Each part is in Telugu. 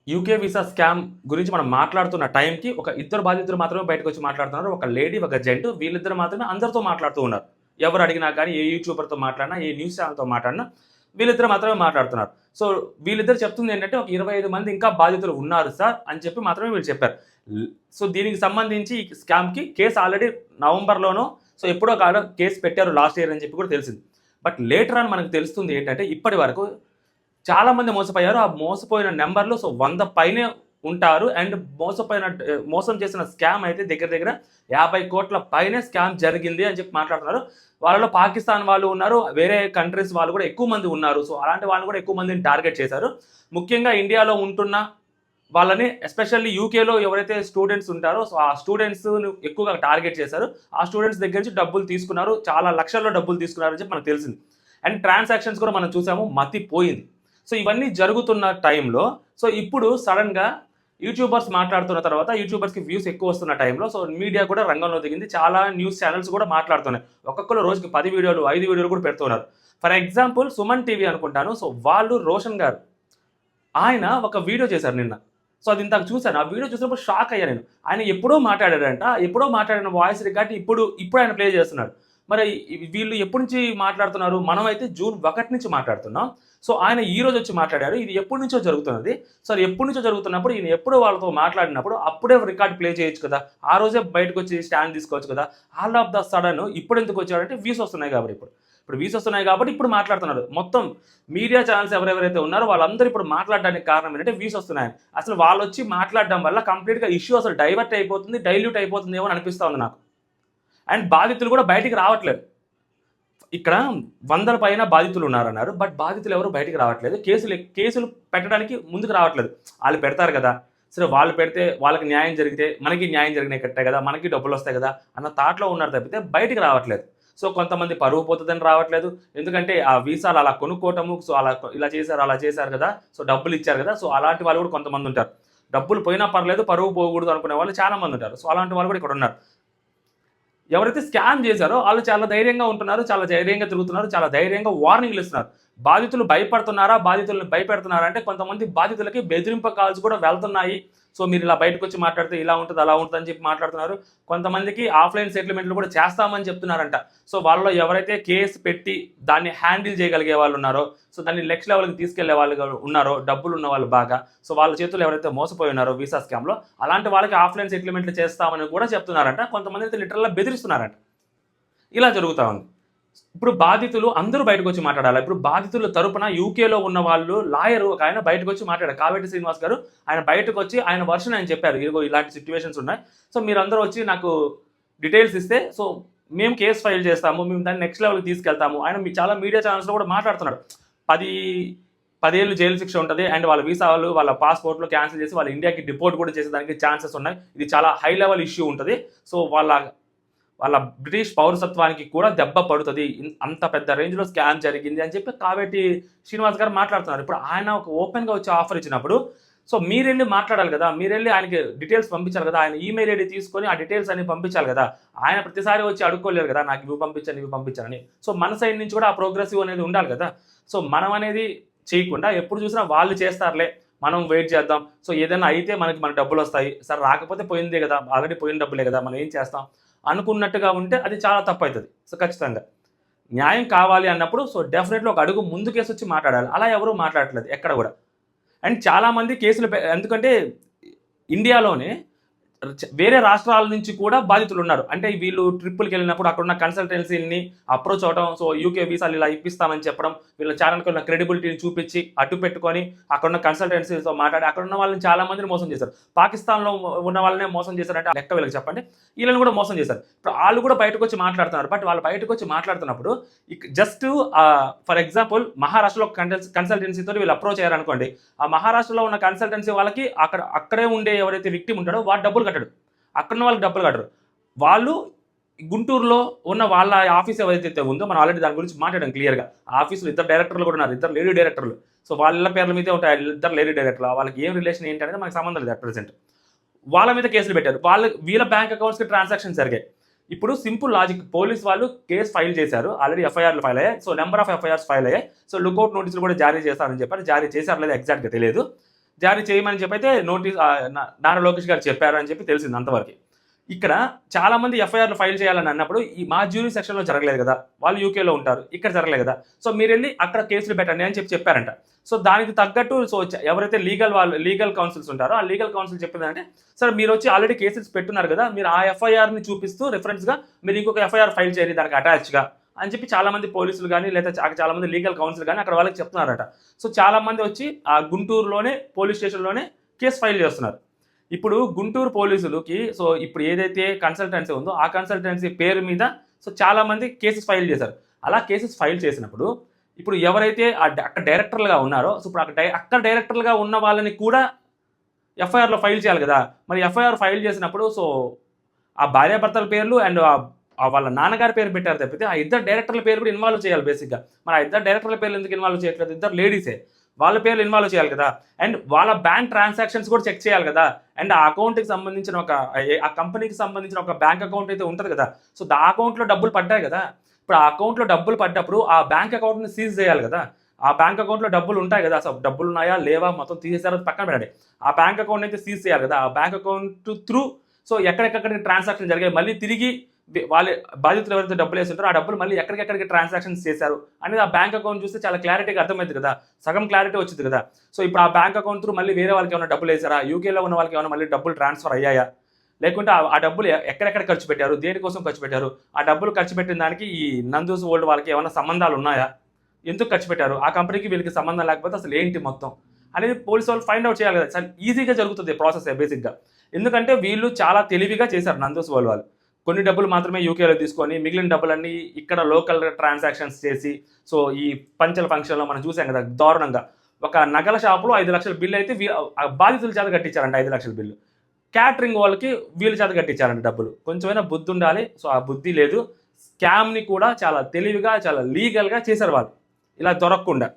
యూకే వీసా స్కామ్ గురించి మనం మాట్లాడుతున్న టైంకి ఒక ఇద్దరు బాధితులు మాత్రమే బయటకొచ్చి మాట్లాడుతున్నారు. ఒక లేడీ, ఒక జెంట్ వీళ్ళిద్దరు మాత్రమే అందరితో మాట్లాడుతూ ఉన్నారు. ఎవరు అడిగినా కానీ, ఏ యూట్యూబర్‌తో మాట్లాడినా, ఏ న్యూస్ ఛానెల్‌తో మాట్లాడినా వీళ్ళిద్దరు మాత్రమే మాట్లాడుతున్నారు. సో, వీళ్ళిద్దరు చెప్తుందేంటంటే ఒక 25 మంది ఇంకా బాధితులు ఉన్నారు సార్ అని చెప్పి మాత్రమే వీళ్ళు చెప్పారు. ల్ సో, దీనికి సంబంధించి ఈ స్కామ్‌కి కేస్ ఆల్రెడీ నవంబర్‌లోనో ఎప్పుడో కేస్ పెట్టారు లాస్ట్ ఇయర్ అని చెప్పి కూడా తెలిసింది. బట్ లేటర్ ఆన్ మనకు తెలుస్తుంది ఏంటంటే ఇప్పటి వరకు చాలా మంది మోసపోయారు. ఆ మోసపోయిన నంబర్‌లు 100 పైనే ఉంటారు. అండ్ మోసం చేసిన స్కామ్ అయితే దగ్గర దగ్గర 50,00,00,000 పైనే స్కామ్ జరిగింది అని చెప్పి మాట్లాడుతున్నారు. వాళ్ళలో పాకిస్తాన్ వాళ్ళు ఉన్నారు. వేరే కంట్రీస్ వాళ్ళు కూడా ఎక్కువ మంది ఉన్నారు. సో, అలాంటి వాళ్ళని కూడా ఎక్కువ మందిని టార్గెట్ చేశారు. ముఖ్యంగా ఇండియాలో ఉంటున్న వాళ్ళని ఎస్పెషల్లీ యూకేలో ఎవరైతే స్టూడెంట్స్ ఉంటారో ఆ స్టూడెంట్స్‌ని ఎక్కువగా టార్గెట్ చేశారు. ఆ స్టూడెంట్స్ దగ్గర నుంచి డబ్బులు తీసుకున్నారు. చాలా లక్షల్లో డబ్బులు తీసుకున్నారని చెప్పి మనకు తెలిసింది. అండ్ ట్రాన్సాక్షన్స్ కూడా మనం చూసాము. మతిపోయింది. సో, ఇవన్నీ జరుగుతున్న టైంలో ఇప్పుడు సడెన్‌గా యూట్యూబర్స్ మాట్లాడుతున్న తర్వాత యూట్యూబర్స్‌కి వ్యూస్ ఎక్కువ వస్తున్న టైంలో మీడియా కూడా రంగంలో దిగింది. చాలా న్యూస్ ఛానెల్స్ కూడా మాట్లాడుతున్నాయి. ఒక్కొక్కళ్ళు రోజుకి 10 వీడియోలు, 5 వీడియోలు కూడా పెడుతున్నారు. ఫర్ ఎగ్జాంపుల్ సుమన్ టీవీ అనుకుంటాను. వాళ్ళు రోషన్ గారు ఆయన ఒక వీడియో చేశారు నిన్న. అది ఇందాక చూసాను. ఆ వీడియో చూసినప్పుడు షాక్ అయ్యా నేను. ఆయన ఎప్పుడో మాట్లాడారంట. ఎప్పుడో మాట్లాడిన వాయిస్ రికార్డ్ ఇప్పుడు ఆయన ప్లే చేస్తున్నాడు. మరి వీళ్ళు ఎప్పటి నుంచి మాట్లాడుతున్నారు? మనమైతే జూన్ 1 నుంచి మాట్లాడుతున్నాం. ఆయన ఈరోజు వచ్చి మాట్లాడారు. ఇది ఎప్పటి నుంచో జరుగుతున్నది. అది ఎప్పటి నుంచో జరుగుతున్నప్పుడు ఈయన ఎప్పుడో వాళ్ళతో మాట్లాడినప్పుడు అప్పుడే రికార్డ్ ప్లే చేయొచ్చు కదా! ఆ రోజే బయటకొచ్చి స్టాండ్ తీసుకోవచ్చు కదా! ఆల్ ఆఫ్ ద సడన్ ఇప్పుడెందుకు వచ్చాడంటే వ్యూస్ వస్తున్నాయి కాబట్టి ఇప్పుడు. వ్యూస్ వస్తున్నాయి కాబట్టి ఇప్పుడు మాట్లాడుతున్నారు. మొత్తం మీడియా ఛానెల్స్ ఎవరెవరైతే ఉన్నారో వాళ్ళందరూ ఇప్పుడు మాట్లాడడానికి కారణం ఏంటంటే వ్యూస్ వస్తున్నాయని. అసలు వాళ్ళొచ్చి మాట్లాడడం వల్ల కంప్లీట్‌గా ఇష్యూ అసలు డైవర్ట్ అయిపోతుంది, డైల్యూట్ అయిపోతుందేమో అని అనిపిస్తా ఉంది నాకు. అండ్ బాధితులు కూడా బయటికి రావట్లేదు. ఇక్కడ 100 పైన బాధితులు ఉన్నారన్నారు. బట్ బాధితులు ఎవరు బయటికి రావట్లేదు. కేసులు పెట్టడానికి ముందుకు రావట్లేదు. ఆళ్ళు పెడతారు కదా! సరే వాళ్ళు పెడితే వాళ్ళకి న్యాయం జరిగితే మనకి న్యాయం జరిగినట్టే కదా! మనకి డబ్బులొస్తాయి కదా! అన్న థాట్‌లో ఉన్నారు తప్పితే బయటికి రావట్లేదు. కొంతమంది పరువు పోతదని రావట్లేదు. ఎందుకంటే ఆ వీసాలు అలా కొనుక్కోవటము, అలా ఇలా చేశారు, అలా చేశారు కదా! డబ్బులిచ్చారు కదా! అలాంటి వాళ్ళు కూడా కొంతమందుంటారు. డబ్బులు పోయినా పర్లేదు, పరువు పోకూడదు అనుకునే వాళ్ళు చాలా మందుంటారు. అలాంటి వాళ్ళు కూడా ఇక్కడున్నారు. ఎవరైతే స్కామ్ చేశారో ఆళ్ళు చాలా ధైర్యంగా ఉంటున్నారు. చాలా ధైర్యంగా తిరుగుతున్నారు. చాలా ధైర్యంగా వార్నింగ్‌లు ఇస్తున్నారు. బాధితులు భయపడుతున్నారా? బాధితులను భయపెడుతున్నారా? అంటే కొంతమంది బాధితులకి బెదిరింపు కాల్స్ కూడా వెళ్తున్నాయి. మీరు ఇలా బయటకొచ్చి మాట్లాడితే ఇలా ఉంటది, అలా ఉంటది అని చెప్పి మాట్లాడుతున్నారు. కొంతమందికి ఆఫ్‌లైన్ సెటిల్‌మెంట్‌లు కూడా చేస్తామని చెప్తున్నారంట. వాళ్ళలో ఎవరైతే కేస్ పెట్టి దాన్ని హ్యాండిల్ చేయగలిగే వాళ్ళున్నారో, దాన్ని నెక్స్ట్ లెవెల్‌కి తీసుకెళ్లే వాళ్ళు ఉన్నారో, డబ్బులున్న వాళ్ళు బాగా, వాళ్ళ చేతుల్లో ఎవరైతే మోసపోయి ఉన్నారో వీసా స్కామ్‌లో, అలాంటి వాళ్ళకి ఆఫ్‌లైన్ సెటిల్‌మెంట్‌లు చేస్తామని కూడా చెప్తున్నారంట. కొంతమందైతే లిటరల్‌గా బెదిరిస్తున్నారంట. ఇలా జరుగుతా ఉంది. ఇప్పుడు బాధితులు అందరూ బయటకొచ్చి మాట్లాడాలి. ఇప్పుడు బాధితుల తరపున యూకేలో ఉన్న వాళ్ళు లాయర్ ఒకాయన బయటకొచ్చి మాట్లాడారు. కావేటి శ్రీనివాస్ గారు ఆయన బయటకొచ్చి ఆయన వర్షన్ ఆయన చెప్పారు. ఇదిగో ఇలాంటి సిట్యుయేషన్స్ ఉన్నాయి. మీరందరూ వచ్చి నాకు డీటెయిల్స్ ఇస్తే మేము కేస్ ఫైల్ చేస్తాము. మేము దాన్ని నెక్స్ట్ లెవెల్‌కి తీసుకెళ్తాము. ఆయన చాలా మీడియా ఛానెల్స్‌లో కూడా మాట్లాడుతున్నాడు. 10 ఏళ్ళు జైలు శిక్ష ఉంటది. అండ్ వాళ్ళ వీసాలు, వాళ్ళ పాస్‌పోర్ట్‌లు క్యాన్సిల్ చేసి వాళ్ళ ఇండియాకి డిపోర్ట్ కూడా చేసేదానికి ఛాన్సెస్ ఉన్నాయి. ఇది చాలా హై లెవెల్ ఇష్యూ ఉంటది. వాళ్ళ బ్రిటిష్ పౌరసత్వానికి కూడా దెబ్బ పడుతది. అంత పెద్ద రేంజ్‌లో స్కామ్ జరిగింది అని చెప్పి కావేటి శ్రీనివాస్ గారు మాట్లాడుతున్నారు. ఇప్పుడు ఆయన ఒక ఓపెన్‌గా వచ్చి ఆఫర్ ఇచ్చినప్పుడు మీరెళ్లి మాట్లాడాలి కదా! మీరెళ్లి ఆయనకి డీటెయిల్స్ పంపించాలి కదా! ఆయన ఈమెయిల్ ఐడీ తీసుకొని ఆ డీటెయిల్స్ అన్ని పంపించాలి కదా! ఆయన ప్రతిసారి వచ్చి అడుక్కోలేరు కదా! నాకు ఇవి పంపించండి, ఇవి పంపించండి. మన సైడ్ నుంచి కూడా ఆ ప్రోగ్రెసివ్ అనేది ఉండాలి కదా! మనం అనేది చేయకుండా ఎప్పుడు చూసినా వాళ్ళు చేస్తారులే, మనం వెయిట్ చేద్దాం. ఏదైనా అయితే మనకు డబ్బులొస్తాయి. సరే రాకపోతే పోయిందే కదా! ఆల్రెడీ పోయిన డబ్బులే కదా! మనం ఏం చేస్తాం? అనుకున్నట్టుగా ఉంటే అది చాలా తప్పవుతది. ఖచ్చితంగా. న్యాయం కావాలి అన్నప్పుడు డెఫినెట్‌లీ ఒక అడుగు ముందుకేసొచ్చి మాట్లాడాలి. అలా ఎవరు మాట్లాడట్లేదు ఎక్కడ గూడా. అండ్ చాలామంది కేసులు ఎందుకంటే ఇండియాలోనే వేరే రాష్ట్రాల నుంచి కూడా బాధితులున్నారు. అంటే వీళ్ళు ట్రిప్పులకెళ్ళినప్పుడు అక్కడున్న కన్సల్టెన్సీలని అప్రోచ్ అవ్వడం, యూకే వీసాలు ఇలా ఇప్పిస్తామని చెప్పడం, వీళ్ళ ఛానెల్‌కి ఉన్న క్రెడిబిలిటీని చూపించి, అడ్డు పెట్టుకొని అక్కడున్న కన్సల్టెన్సీ‌తో మాట్లాడి అక్కడున్న వాళ్ళని చాలా మందిని మోసం చేశారు. పాకిస్తాన్‌లో ఉన్న వాళ్ళనే మోసం చేశారంటే లెక్క వీళ్ళకి చెప్పండి. వీళ్ళని కూడా మోసం చేశారు. ఇప్పుడు ఆళ్ళు కూడా బయటకొచ్చి మాట్లాడుతున్నారు. బట్ వాళ్ళు బయటకొచ్చి మాట్లాడుతున్నప్పుడు జస్ట్ ఫర్ ఎగ్జాంపుల్ మహారాష్ట్రలో కన్సల్టెన్సీ‌తోటి వీళ్ళు అప్రోచ్ అయ్యారనుకోండి. ఆ మహారాష్ట్రలో ఉన్న కన్సల్టెన్సీ వాళ్ళకి అక్కడే ఉండే ఎవరైతే విక్టిమ్ ఉంటాడో వాడు డబ్బులు కట్టడు. అక్కడున్న వాళ్ళకి డబ్బులు కట్టరు. వాళ్ళు గుంటూరులో ఉన్న వాళ్ళ ఆఫీస్ ఏదైతే ఉందో మనం ఆల్రెడీ దాని గురించి మాట్లాడాం క్లియర్‌గా. ఆఫీస్‌లో ఇద్దరు డైరెక్టర్లు కూడా ఉన్నారు. ఇద్దరు లేడీ డైరెక్టర్లు. వాళ్ళ పేర్ల మీదే ఉంటాయి. ఇద్దరు లేడీ డైరెక్టర్లు. వాళ్ళకి ఏం రిలేషన్ ఏంటి అనేది మనకు సంబంధం లేదు అట్ ప్రెజెంట్. వాళ్ళ మీద కేసులు పెట్టారు. వీళ్ళ బ్యాంక్ అకౌంట్స్‌కి ట్రాన్సాక్షన్స్ జరిగాయి. ఇప్పుడు సింపుల్ లాజిక్ పోలీస్ వాళ్ళు కేసు ఫైల్ చేశారు. ఆల్రెడీ ఎఫ్ఐఆర్‌లు ఫైల్ అయ్యాయి. నంబర్ ఆఫ్ ఎఫ్ఐఆర్స్ ఫైల్ అయ్యాయి. లుకౌట్ నోటీసులు కూడా జారీ చేస్తారని చెప్పారు. జారీ చేశారో లేదో ఎగ్జాక్ట్‌గా తెలియదు. జారీ చేయమని చెప్పి అయితే నోటీస్ నారా లోకేష్ గారు చెప్పారు అని చెప్పి తెలిసింది అంతవరకు. ఇక్కడ చాలామంది ఎఫ్ఐఆర్లు ఫైల్ చేయాలని అన్నప్పుడు ఈ మా జ్యూరీ సెక్షన్లో జరగలేదు కదా, వాళ్ళు యూకేలో ఉంటారు, ఇక్కడ జరగలేదు కదా, సో మీరు వెళ్ళి అక్కడ కేసులు పెట్టండి అని చెప్పారంట. సో దానికి తగ్గట్టు సో ఎవరైతే లీగల్ కౌన్సిల్స్ ఉంటారో ఆ లీగల్ కౌన్సిల్ చెప్పిందంటే, సార్ మీరు వచ్చి ఆల్రెడీ కేసెస్ పెట్టున్నారు కదా, మీరు ఆ ఎఫ్ఐఆర్ని చూపిస్తూ రిఫరెన్స్గా మీరు ఇంకొక ఎఫ్ఐఆర్ ఫైల్ చేయండి దానికి అటాచ్గా అని చెప్పి చాలామంది పోలీసులు కానీ లేదా చాలామంది లీగల్ కౌన్సిల్ కానీ అక్కడ వాళ్ళకి చెప్తున్నారట. సో చాలామంది వచ్చి ఆ గుంటూరులోనే పోలీస్ స్టేషన్లోనే కేసు ఫైల్ చేస్తున్నారు. ఇప్పుడు గుంటూరు పోలీసులకి సో ఇప్పుడు ఏదైతే కన్సల్టెన్సీ ఉందో ఆ కన్సల్టెన్సీ పేరు మీద సో చాలామంది కేసెస్ ఫైల్ చేశారు. అలా కేసెస్ ఫైల్ చేసినప్పుడు ఇప్పుడు ఎవరైతే అక్కడ డైరెక్టర్లుగా ఉన్నారో సో ఇప్పుడు అక్కడ డైరెక్టర్లుగా ఉన్న వాళ్ళని కూడా ఎఫ్ఐఆర్లో ఫైల్ చేయాలి కదా. మరి ఎఫ్ఐఆర్ ఫైల్ చేసినప్పుడు సో ఆ భార్యాభర్తల పేర్లు అండ్ వాళ్ళ నాన్నగారి పేరు పెట్టారు తప్పితే ఆ ఇద్దరు డైరెక్టర్ల పేరు కూడా ఇన్వాల్వ్ చేయాలి బేసిక్గా. మరి ఆ ఇద్దరు డైరెక్టర్ల పేర్లు ఎందుకు ఇన్వాల్వ్ చేయట్లేదు? ఇద్దరు లేడీసే, వాళ్ళ పేర్లు ఇన్వాల్వ్ చేయాలి కదా. అండ్ వాళ్ళ బ్యాంక్ ట్రాన్సాక్షన్స్ కూడా చెక్ చేయాలి కదా. అండ్ ఆ అకౌంట్కి సంబంధించిన ఆ కంపెనీకి సంబంధించిన ఒక బ్యాంక్ అకౌంట్ అయితే ఉంటుంది కదా. సో ఆ అకౌంట్లో డబ్బులు పడ్డాయి కదా. ఇప్పుడు ఆ అకౌంట్లో డబ్బులు పడ్డప్పుడు ఆ బ్యాంక్ అకౌంట్ని సీజ్ చేయాలి కదా. ఆ బ్యాంక్ అకౌంట్లో డబ్బులు ఉంటాయి కదా, అసలు డబ్బులు ఉన్నాయా లేవా మొత్తం తీసేసారో పక్కన పెట్టండి. ఆ బ్యాంక్ అకౌంట్ అయితే సీజ్ చేయాలి కదా. ఆ బ్యాంక్ అకౌంట్ త్రూ సో ఎక్కడెక్కడికి ట్రాన్సాక్షన్ జరిగాయి, మళ్ళీ తిరిగి వాళ్ళ బాధితులు ఎవరైతే డబ్బులు వేస్తుంటారో ఆ డబ్బులు మళ్ళీ ఎక్కడికెక్కడికి ట్రాన్సాక్షన్స్ చేశారు అనేది ఆ బ్యాంక్ అకౌంట్ చూస్తే చాలా క్లారిటీగా అర్థమైంది కదా, సగం క్లారిటీ వచ్చింది కదా. సో ఇప్పుడు ఆ బ్యాంక్ అకౌంట్ త్రూ మళ్ళీ వేరే వాళ్ళకి ఏమైనా డబ్బులు వేసారా, యూకేలో ఉన్న వాళ్ళకి ఏమైనా మళ్ళీ డబ్బులు ట్రాన్స్ఫర్ అయ్యాయా, లేకుంటే ఆ డబ్బులు ఎక్కడెక్కడ ఖర్చు పెట్టారు, దేనికోసం ఖర్చు పెట్టారు, ఆ డబ్బులు ఖర్చు పెట్టిన దానికి ఈ నందూస్ వరల్డ్ వాళ్ళకి ఏమైనా సంబంధాలు ఉన్నాయా, ఎందుకు ఖర్చు పెట్టారు, ఆ కంపెనీకి వీళ్ళకి సంబంధం లేకపోతే అసలు ఏంటి మొత్తం అనేది పోలీసు వాళ్ళు ఫైండ్ అవుట్ చేయాలి కదా. చాలా ఈజీగా జరుగుతుంది ప్రాసెస్ బేసిక్గా. ఎందుకంటే వీళ్ళు చాలా తెలివిగా చేశారు నందూస్ వరల్డ్ వాళ్ళు. కొన్ని డబ్బులు మాత్రమే యూకేలో తీసుకొని మిగిలిన డబ్బులన్నీ ఇక్కడ లోకల్ ట్రాన్సాక్షన్స్ చేసి సో ఈ పంచల ఫంక్షన్లో మనం చూసాం కదా దారుణంగా. ఒక నగల షాపులో 5 లక్షల బిల్లు అయితే బాధితుల చేత కట్టించారంట. 5 లక్షల బిల్లు క్యాటరింగ్ వాళ్ళకి వీళ్ళ చేత కట్టించారంట డబ్బులు. కొంచెమైనా బుద్ధి ఉండాలి. సో ఆ బుద్ధి లేదు. స్కామ్ని కూడా చాలా తెలివిగా చాలా లీగల్గా చేశారు వాళ్ళు ఇలా దొరకకుండా.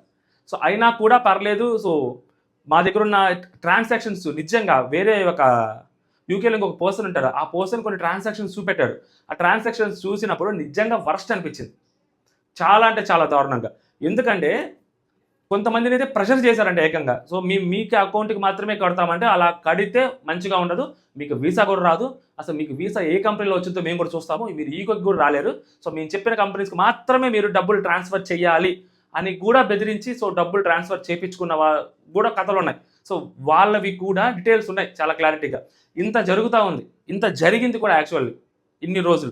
సో అయినా కూడా పర్లేదు. సో మా దగ్గర ఉన్న ట్రాన్సాక్షన్స్ నిజంగా వేరే ఒక యూకేలో ఇంకొక పర్సన్ ఉంటారు, ఆ పర్సన్ కొన్ని ట్రాన్సాక్షన్స్ చూపెట్టాడు. ఆ ట్రాన్సాక్షన్స్ చూసినప్పుడు నిజంగా వర్స్ట్ అనిపించింది, చాలా అంటే చాలా దారుణంగా. ఎందుకంటే కొంతమందిని అయితే ప్రెషర్ చేశారంటే ఏకంగా. సో మీకు అకౌంట్కి మాత్రమే కడతామంటే అలా కడితే మంచిగా ఉండదు, మీకు వీసా కూడా రాదు, అసలు మీకు వీసా ఏ కంపెనీలో వచ్చిందో మేము కూడా చూస్తాము, మీరు ఈగోకి కూడా రాలేరు, సో మేము చెప్పిన కంపెనీస్కి మాత్రమే మీరు డబ్బులు ట్రాన్స్ఫర్ చేయాలి అని కూడా బెదిరించి సో డబ్బులు ట్రాన్స్ఫర్ చేయించుకున్న కూడా కథలు ఉన్నాయి. సో వాళ్ళవి కూడా డీటెయిల్స్ ఉన్నాయి చాలా క్లారిటీగా. ఇంత జరుగుతూ ఉంది, ఇంత జరిగింది కూడా యాక్చువల్లీ ఇన్ని రోజులు.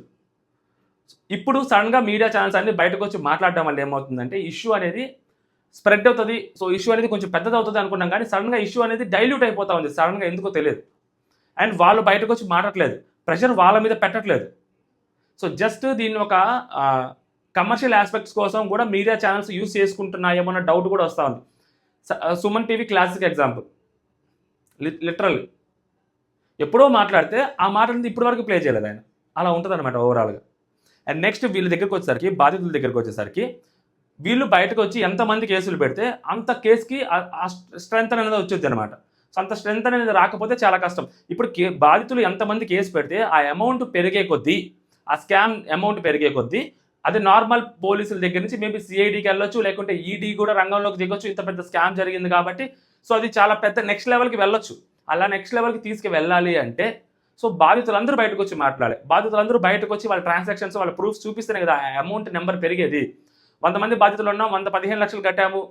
ఇప్పుడు సడన్గా మీడియా ఛానల్స్ అన్ని బయటకు వచ్చి మాట్లాడడం వల్ల ఏమవుతుందంటే ఇష్యూ అనేది స్ప్రెడ్ అవుతుంది. సో ఇష్యూ అనేది కొంచెం పెద్దది అవుతుంది అనుకున్నాం, కానీ సడన్గా ఇష్యూ అనేది డైల్యూట్ అయిపోతూ ఉంది సడన్గా, ఎందుకో తెలియదు. అండ్ వాళ్ళు బయటకు వచ్చి మాట్లాడట్లేదు, ప్రెషర్ వాళ్ళ మీద పెట్టట్లేదు. సో జస్ట్ దీన్ని ఒక కమర్షియల్ ఆస్పెక్ట్స్ కోసం కూడా మీడియా ఛానల్స్ యూస్ చేసుకుంటున్నాయేమో అన్న డౌట్ కూడా వస్తూ ఉంది. Suman TV classic example. Literal ఎప్పుడో మాట్లాడితే ఆ మాటలని ఇప్పటి వరకు ప్లే చేయలేదు ఆయన. అలా ఉంటుంది అనమాట ఓవరాల్గా. అండ్ నెక్స్ట్ వీళ్ళ దగ్గరికి వచ్చేసరికి, బాధితుల దగ్గరికి వచ్చేసరికి వీళ్ళు బయటకు వచ్చి ఎంతమంది కేసులు పెడితే అంత కేసుకి స్ట్రెంత్ అనేది వచ్చేది అనమాట. సో అంత స్ట్రెంత్ అనేది రాకపోతే చాలా కష్టం. ఇప్పుడు బాధితులు ఎంతమంది కేసు పెడితే ఆ అమౌంట్ పెరిగే కొద్దీ, ఆ స్కామ్ అమౌంట్ పెరిగే కొద్దీ అది నార్మల్ పోలీసుల దగ్గర నుంచి మేబీ సిఐడికి వెళ్ళొచ్చు, లేకుంటే ఈడీ కూడా రంగంలోకి దిగొచ్చు. ఇంత పెద్ద స్కామ్ జరిగింది కాబట్టి సో అది చాలా పెద్ద నెక్స్ట్ లెవెల్కి వెళ్ళొచ్చు. అలా నెక్స్ట్ లెవెల్కి తీసుకువెళ్ళాలి అంటే సో బాధితులందరూ బయటకు వచ్చి మాట్లాడాలి. బాధితులందరూ బయటకు వచ్చి వాళ్ళ ట్రాన్సాక్షన్స్, వాళ్ళ ప్రూఫ్స్ చూపిస్తేనే కదా ఆ అమౌంట్ నెంబర్ పెరిగేది. 100 మంది బాధితులు ఉన్నాం, 15 లక్షలు కట్టాము,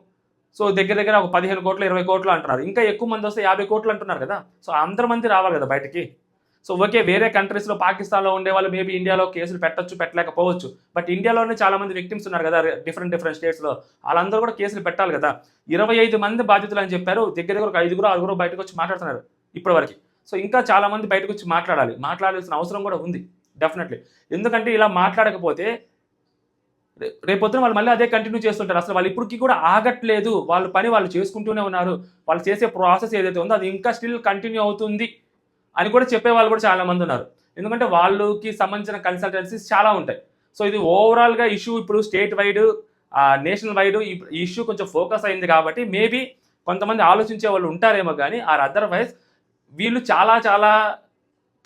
సో దగ్గర దగ్గర ఒక 15 కోట్లు 20 కోట్లు అంటున్నారు. ఇంకా ఎక్కువ మంది వస్తే 50 కోట్లు అంటున్నారు కదా. సో అందరి మంది రావాలి కదా బయటికి. సో ఓకే, వేరే కంట్రీస్లో పాకిస్తాన్లో ఉండే వాళ్ళు మేబీ ఇండియాలో కేసులు పెట్టచ్చు, పెట్టలేకపోవచ్చు. బట్ ఇండియాలోనే చాలా మంది విక్టిమ్స్ ఉన్నారు కదా డిఫరెంట్ స్టేట్స్లో, వాళ్ళందరూ కూడా కేసులు పెట్టాలి కదా. 25 మంది బాధితులు అని చెప్పారు, దగ్గర దగ్గర ఒక 5-6 బయటకు వచ్చి మాట్లాడుతున్నారు ఇప్పటి వరకు. సో ఇంకా చాలా మంది బయటకు వచ్చి మాట్లాడాల్సిన అవసరం కూడా ఉంది డెఫినెట్లీ. ఎందుకంటే ఇలా మాట్లాడకపోతే రేపొద్దున వాళ్ళు మళ్ళీ అదే కంటిన్యూ చేస్తుంటారు. అసలు వాళ్ళు ఇప్పటికీ కూడా ఆగట్లేదు, వాళ్ళ పని వాళ్ళు చేసుకుంటూనే ఉన్నారు. వాళ్ళు చేసే ప్రాసెస్ ఏదైతే ఉందో అది ఇంకా స్టిల్ కంటిన్యూ అవుతుంది అని కూడా చెప్పే వాళ్ళు కూడా చాలా మంది ఉన్నారు. ఎందుకంటే వాళ్ళకి సంబంధించిన కన్సల్టెన్సీస్ చాలా ఉంటాయి. సో ఇది ఓవరాల్గా ఇష్యూ ఇప్పుడు స్టేట్ వైడ్, నేషనల్ వైడ్ ఈ ఇష్యూ కొంచెం ఫోకస్ అయింది కాబట్టి మేబీ కొంతమంది ఆలోచించే వాళ్ళు ఉంటారేమో, కానీ అదర్వైజ్ వీళ్ళు చాలా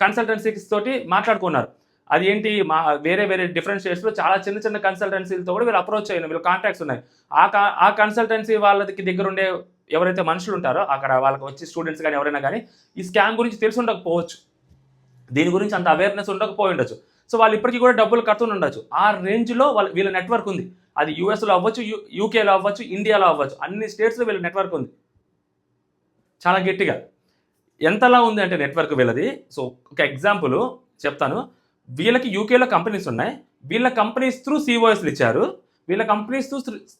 కన్సల్టెన్సీస్ తోటి మాట్లాడుకున్నారు. అది ఏంటి మా వేరే వేరే డిఫరెంట్ స్టేట్స్లో చాలా చిన్న చిన్న కన్సల్టెన్సీలతో కూడా వీళ్ళు అప్రోచ్ అయిన వీళ్ళు కాంటాక్ట్స్ ఉన్నాయి. ఆ కన్సల్టెన్సీ వాళ్ళకి దగ్గర ఉండే ఎవరైతే మనుషులు ఉంటారో అక్కడ వాళ్ళకి వచ్చి స్టూడెంట్స్ కానీ ఎవరైనా కానీ ఈ స్కామ్ గురించి తెలిసి ఉండకపోవచ్చు, దీని గురించి అంత అవేర్నెస్ ఉండకపోయి ఉండొచ్చు. సో వాళ్ళు ఇప్పటికీ కూడా డబ్బులు కడుతూ ఉండొచ్చు. ఆ రేంజ్లో వీళ్ళ నెట్వర్క్ ఉంది. అది యూఎస్లో అవ్వచ్చు, యూకేలో అవ్వచ్చు, ఇండియాలో అవ్వచ్చు, అన్ని స్టేట్స్లో వీళ్ళ నెట్వర్క్ ఉంది చాలా గట్టిగా. ఎంతలా ఉంది అంటే నెట్వర్క్ వీళ్ళది. సో ఒక ఎగ్జాంపుల్ చెప్తాను. వీళ్ళకి యూకేలో కంపెనీస్ ఉన్నాయి. వీళ్ళ కంపెనీస్ త్రూ సిఓఎస్లు ఇచ్చారు. వీళ్ళ కంపెనీస్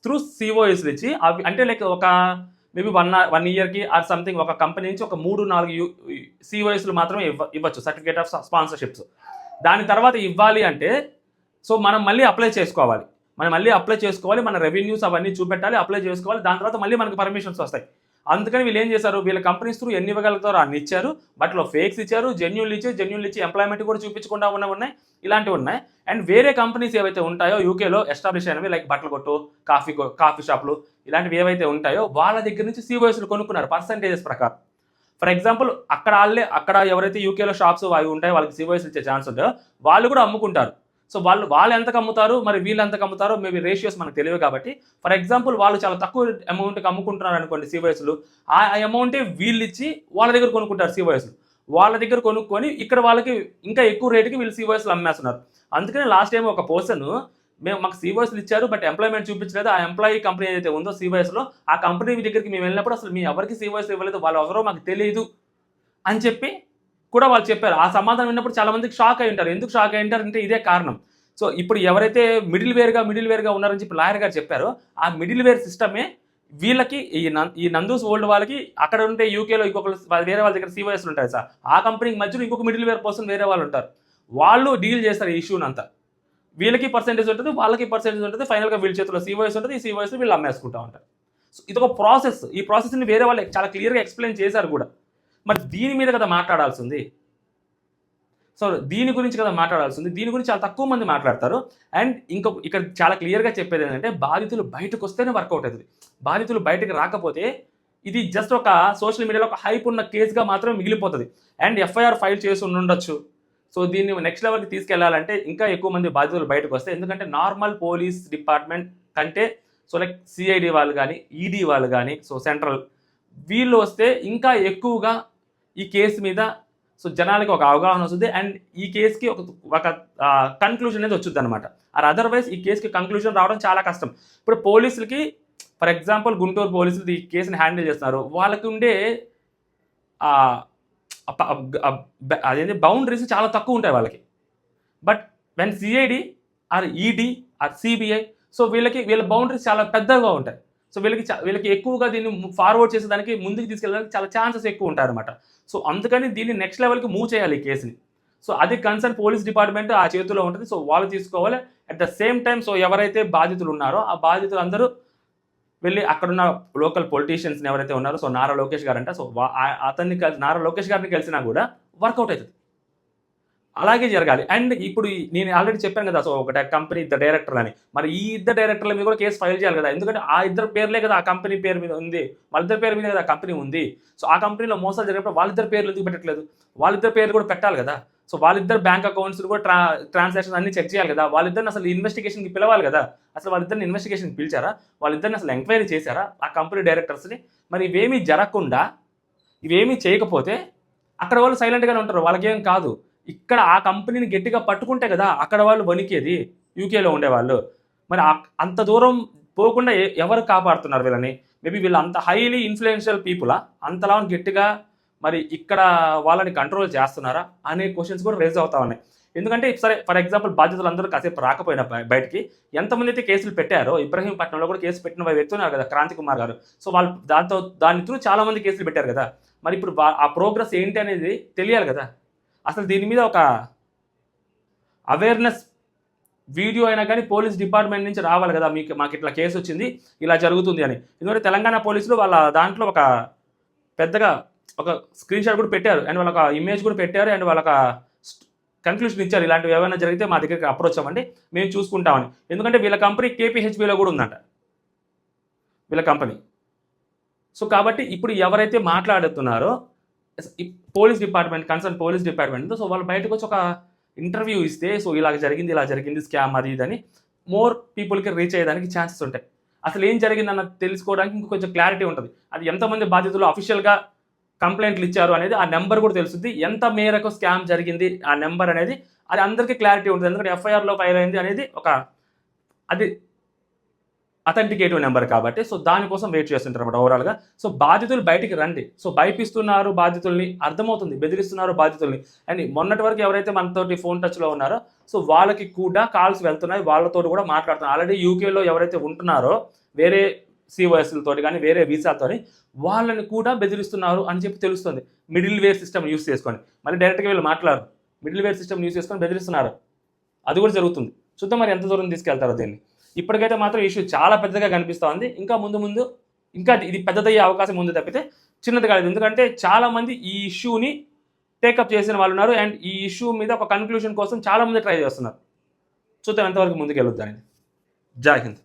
త్రూ సిఓఎస్లు ఇచ్చి అవి అంటే లైక్ ఒక మేబీ 1 ఇయర్కి ఆర్ సంథింగ్ ఒక కంపెనీ నుంచి ఒక 3-4 సిఓఎస్లు మాత్రమే ఇవ్వచ్చు, సర్టిఫికేట్ ఆఫ్ స్పాన్సర్షిప్స్. దాని తర్వాత ఇవ్వాలి అంటే సో మనం మళ్ళీ అప్లై చేసుకోవాలి. మన రెవెన్యూస్ అవన్నీ చూపెట్టాలి, అప్లై చేసుకోవాలి. దాని తర్వాత మళ్ళీ మనకు పర్మిషన్స్ వస్తాయి. అందుకని వీళ్ళు ఏం చేశారు, వీళ్ళ కంపెనీస్ త్రూ ఎన్ని ఇవ్వగలుగుతారో అన్ని ఇచ్చారు. బట్లో ఫేక్స్ ఇచ్చారు, జెన్యూన్లు ఇచ్చి ఎంప్లాయ్మెంట్ కూడా చూపించకుండా ఉన్నాయి, ఇలాంటివి ఉన్నాయి. అండ్ వేరే కంపెనీస్ ఏవైతే ఉంటాయో యూకేలో ఎస్టాబ్లిష్ అయినవి లైక్ బట్టల కొట్టు, కాఫీ షాపులు ఇలాంటివి ఏవైతే ఉంటాయో వాళ్ళ దగ్గర నుంచి సిఓఎస్లు కొనుక్కున్నారు పర్సంటేజెస్ ప్రకారం. ఫర్ ఎగ్జాంపుల్ అక్కడ ఎవరైతే యూకేలో షాప్స్ అవి ఉంటాయో వాళ్ళకి సిఓఎస్ ఇచ్చే ఛాన్స్ ఉంటుందో వాళ్ళు కూడా అమ్ముకుంటారు. సో వాళ్ళు ఎంతకు అమ్ముతారు, మరి వీళ్ళు ఎంతకు అమ్ముతారో మేబీ రేషియోస్ మనకు తెలియదు కాబట్టి ఫర్ ఎగ్జాంపుల్ వాళ్ళు చాలా తక్కువ అమౌంట్కి అమ్ముకుంటున్నారు అనుకోండి సిఓఎస్లు, ఆ అమౌంటే వీళ్ళు ఇచ్చి వాళ్ళ దగ్గర కొనుక్కుంటారు సిఓఎస్లు. వాళ్ళ దగ్గర కొనుక్కొని ఇక్కడ వాళ్ళకి ఇంకా ఎక్కువ రేటుకి వీళ్ళు సిఓఎస్లు అమ్మేస్తున్నారు. అందుకని లాస్ట్ టైం ఒక పర్సన్ మాకు సిఓఎస్లు ఇచ్చారు బట్ ఎంప్లాయ్మెంట్ చూపించలేదు, ఆ ఎంప్లాయీ కంపెనీ ఏదైతే ఉందో సిఓఎస్లో ఆ కంపెనీ దగ్గరికి మేము వెళ్ళినప్పుడు అసలు మీ ఎవరికి సిఓఎస్ ఇవ్వలేదు, వాళ్ళు ఎవరో మాకు తెలియదు అని చెప్పి కూడా వాళ్ళు చెప్పారు. ఆ సమాధానం విన్నప్పుడు చాలా మందికి షాక్ అయి ఉంటారు. ఎందుకు షాక్ అయి ఉంటారు అంటే ఇదే కారణం. సో ఇప్పుడు ఎవరైతే మిడిల్ వేర్గా ఉన్నారని చెప్పి లాయర్ గారు చెప్పారో ఆ మిడిల్ వేర్ సిస్టమే వీళ్ళకి ఈ నందూస్ ఓల్డ్ వాళ్ళకి అక్కడ ఉంటే యూకేలో ఇంకొకరు వేరే వాళ్ళ దగ్గర సిఓఎస్లు ఉంటాయి సార్, ఆ కంపెనీకి మధ్యలో ఇంకొక మిడిల్ వేర్ పర్సన్ వేరే వాళ్ళు ఉంటారు, వాళ్ళు డీల్ చేస్తారు ఈ ఇష్యూని అంతా. వీళ్ళకి పర్సెంటేజ్ ఉంటుంది, వాళ్ళకి పర్సెంటేజ్ ఉంటుంది, ఫైనల్గా వీళ్ళ చేతిలో సిఓఎస్ ఉంటుంది, ఈ సిఓఎస్ వీళ్ళు అమ్మేసుకుంటూ ఉంటారు. సో ఇది ఒక ప్రాసెస్. ఈ ప్రాసెస్ని వేరే వాళ్ళు చాలా క్లియర్గా ఎక్స్ప్లెయిన్ చేశారు కూడా. మరి దీని మీద కదా మాట్లాడాల్సింది. సో దీని గురించి కదా మాట్లాడాల్సింది. దీని గురించి చాలా తక్కువ మంది మాట్లాడతారు. అండ్ ఇక్కడ చాలా క్లియర్గా చెప్పేది ఏంటంటే బాధితులు బయటకు వస్తేనే వర్కౌట్ అవుతుంది. బాధితులు బయటకు రాకపోతే ఇది జస్ట్ ఒక సోషల్ మీడియాలో ఒక హైప్ ఉన్న కేసుగా మాత్రమే మిగిలిపోతుంది. అండ్ ఎఫ్ఐఆర్ ఫైల్ చేసి ఉండొచ్చు. సో దీన్ని నెక్స్ట్ లెవెల్కి తీసుకెళ్లాలంటే ఇంకా ఎక్కువ మంది బాధితులు బయటకు వస్తాయి. ఎందుకంటే నార్మల్ పోలీస్ డిపార్ట్మెంట్ కంటే సో లైక్ సిఐడి వాళ్ళు కానీ ఈడీ వాళ్ళు కానీ సో సెంట్రల్ వీళ్ళు వస్తే ఇంకా ఎక్కువగా ఈ కేసు మీద సో జనాలకి ఒక అవగాహన వస్తుంది. అండ్ ఈ కేసుకి ఒక కన్క్లూజన్ అనేది వచ్చింది అనమాట. అదర్వైజ్ ఈ కేసుకి కంక్లూజన్ రావడం చాలా కష్టం. ఇప్పుడు పోలీసులకి ఫర్ ఎగ్జాంపుల్ గుంటూరు పోలీసులు ఈ కేసుని హ్యాండిల్ చేస్తున్నారు, వాళ్ళకి ఉండే అదేంటి బౌండరీస్ చాలా తక్కువ ఉంటాయి వాళ్ళకి. But when CID or ED or CBI so వీళ్ళ బౌండరీస్ చాలా పెద్దగా ఉంటాయి. సో వీళ్ళకి ఎక్కువగా దీన్ని ఫార్వర్డ్ చేసేదానికి ముందుకు తీసుకెళ్ళడానికి చాలా ఛాన్సెస్ ఎక్కువ ఉంటాయి అనమాట. సో అందుకని దీన్ని నెక్స్ట్ లెవెల్కి మూవ్ చేయాలి ఈ కేసుని. సో అది కన్సర్న్ పోలీస్ డిపార్ట్మెంట్ ఆ చేతిలో ఉంటుంది. సో వాళ్ళు తీసుకోవాలి. At the same time so ఎవరైతే బాధితులు ఉన్నారో ఆ బాధితులు అందరూ వెళ్ళి అక్కడున్న లోకల్ పొలిటీషియన్స్ని ఎవరైతే ఉన్నారో సో నారా లోకేష్ గారు అంట, సో నారా లోకేష్ గారిని కలిసినా కూడా వర్కౌట్ అవుతుంది. అలాగే జరగాలి. అండ్ ఇప్పుడు నేను ఆల్రెడీ చెప్పాను కదా, సో ఒకటి కంపెనీ ఇద్దరు డైరెక్టర్లు అని, మరి ఈ ఇద్దరు డైరెక్టర్ల మీద కూడా కేసు ఫైల్ చేయాలి కదా. ఎందుకంటే ఆ ఇద్దరు పేర్లే కదా ఆ కంపెనీ పేరు మీద ఉంది, వాళ్ళిద్దరి పేరు మీద కదా ఆ కంపెనీ ఉంది. సో ఆ కంపెనీలో మోసాలు జరిగినప్పుడు వాళ్ళిద్దరు పేర్లు ఎందుకు పెట్టట్లేదు, వాళ్ళిద్దరు పేర్లు కూడా పెట్టాలి కదా. సో వాళ్ళిద్దరు బ్యాంక్ అకౌంట్స్ కూడా ట్రాన్సాక్షన్స్ అన్ని చెక్ చేయాలి కదా. వాళ్ళిద్దరిని అసలు ఇన్వెస్టిగేషన్కి పిలవాలి కదా. అసలు వాళ్ళిద్దరిని ఇన్వెస్టిగేషన్కి పిలిచారా, వాళ్ళిద్దరిని అసలు ఎంక్వైరీ చేశారా ఆ కంపెనీ డైరెక్టర్స్ని? మరి ఇవేమీ జరగకుండా ఇవేమీ చేయకపోతే అక్కడ వాళ్ళు సైలెంట్గానే ఉంటారు, వాళ్ళకేం కాదు. ఇక్కడ ఆ కంపెనీని గట్టిగా పట్టుకుంటే కదా అక్కడ వాళ్ళు వణికేది, యూకేలో ఉండేవాళ్ళు. మరి అంత దూరం పోకుండా ఎవరు కాపాడుతున్నారు వీళ్ళని? మేబీ వీళ్ళు అంత హైలీ ఇన్ఫ్లుయెన్షియల్ పీపులా, అంతలా గట్టిగా మరి ఇక్కడ వాళ్ళని కంట్రోల్ చేస్తున్నారా అనే క్వశ్చన్స్ కూడా రేజ్ అవుతా ఉన్నాయి. ఎందుకంటే సరే ఫర్ ఎగ్జాంపుల్ బాధ్యతలందరూ కాసేపు రాకపోయినా బయటికి ఎంతమంది అయితే కేసులు పెట్టారో, ఇబ్రహీంపట్నంలో కూడా కేసు పెట్టిన వ్యక్తి ఉన్నారు కదా క్రాంతి కుమార్ గారు. సో వాళ్ళు దాని త్రూ చాలామంది కేసులు పెట్టారు కదా. మరి ఇప్పుడు ఆ ప్రోగ్రెస్ ఏంటి అనేది తెలియాలి కదా. అసలు దీని మీద ఒక అవేర్నెస్ వీడియో అయినా కానీ పోలీస్ డిపార్ట్మెంట్ నుంచి రావాలి కదా, మాకు ఇట్లా కేసు వచ్చింది, ఇలా జరుగుతుంది అని. ఎందుకంటే తెలంగాణ పోలీసులు వాళ్ళ దాంట్లో ఒక పెద్దగా ఒక స్క్రీన్ షాట్ కూడా పెట్టారు, అండ్ వాళ్ళ ఇమేజ్ కూడా పెట్టారు, అండ్ వాళ్ళ కన్క్లూషన్ ఇచ్చారు, ఇలాంటివి ఏమైనా జరిగితే మా దగ్గరికి అప్రోచ్ అవ్వండి, మేము చూసుకుంటామని. ఎందుకంటే వీళ్ళ కంపెనీ KPHBలో కూడా ఉందంట వీళ్ళ కంపెనీ. సో కాబట్టి ఇప్పుడు ఎవరైతే మాట్లాడుతున్నారో police department, concern police department, so వాళ్ళు బయటకు వచ్చి ఒక ఇంటర్వ్యూ ఇస్తే సో ఇలా జరిగింది స్కామ్ అది ఇదని మోర్ పీపుల్కి రీచ్ అయ్యేదానికి ఛాన్సెస్ ఉంటాయి. అసలు ఏం జరిగిందన్న తెలుసుకోవడానికి ఇంకొంచెం కొంచెం క్లారిటీ ఉంటుంది. అది ఎంతమంది బాధితులు అఫీషియల్గా కంప్లైంట్లు ఇచ్చారు అనేది ఆ నెంబర్ కూడా తెలుస్తుంది. ఎంత మేరకు స్కామ్ జరిగింది ఆ నెంబర్ అనేది అది అందరికీ క్లారిటీ ఉంటుంది. ఎందుకంటే ఎఫ్ఐఆర్లో ఫైల్ అయింది అనేది అది అథెంటికేటివ్ నెంబర్ కాబట్టి సో దానికోసం వెయిట్ చేస్తుంటారు అనమాట ఓవరాల్గా. సో బాధితులు బయటికి రండి. సో భయపిస్తున్నారు బాధితుల్ని, అర్థమవుతుంది బెదిరిస్తున్నారు బాధితుల్ని. అండ్ మొన్నటి వరకు ఎవరైతే మనతోటి ఫోన్ టచ్లో ఉన్నారో సో వాళ్ళకి కూడా కాల్స్ వెళ్తున్నాయి, వాళ్ళతో కూడా మాట్లాడుతున్నారు. ఆల్రెడీ యూకేలో ఎవరైతే ఉంటున్నారో వేరే సిఓఎస్లతో కానీ వేరే వీసాతో వాళ్ళని కూడా బెదిరిస్తున్నారు అని చెప్పి తెలుస్తుంది. మిడిల్ వేర్ సిస్టమ్ యూస్ చేసుకొని మళ్ళీ డైరెక్ట్గా వీళ్ళు మాట్లాడరు, మిడిల్ వేర్ సిస్టమ్ యూస్ చేసుకొని బెదిరిస్తున్నారు. అది కూడా జరుగుతుంది. చూద్దాం మరి ఎంత దూరం తీసుకెళ్తారో దీన్ని. ఇప్పటికైతే మాత్రం ఇష్యూ చాలా పెద్దగా కనిపిస్తూ ఉంది. ఇంకా ముందు ఇంకా ఇది పెద్దదయ్యే అవకాశం ఉంది తప్పితే చిన్నది కాలేదు. ఎందుకంటే చాలామంది ఈ ఇష్యూని టేకప్ చేసిన వాళ్ళు ఉన్నారు. అండ్ ఈ ఇష్యూ మీద ఒక కన్క్లూషన్ కోసం చాలామంది ట్రై చేస్తున్నారు. చూద్దాం ఎంతవరకు ముందుకు వెళ్ళొద్దు అనేది. జై హింద్.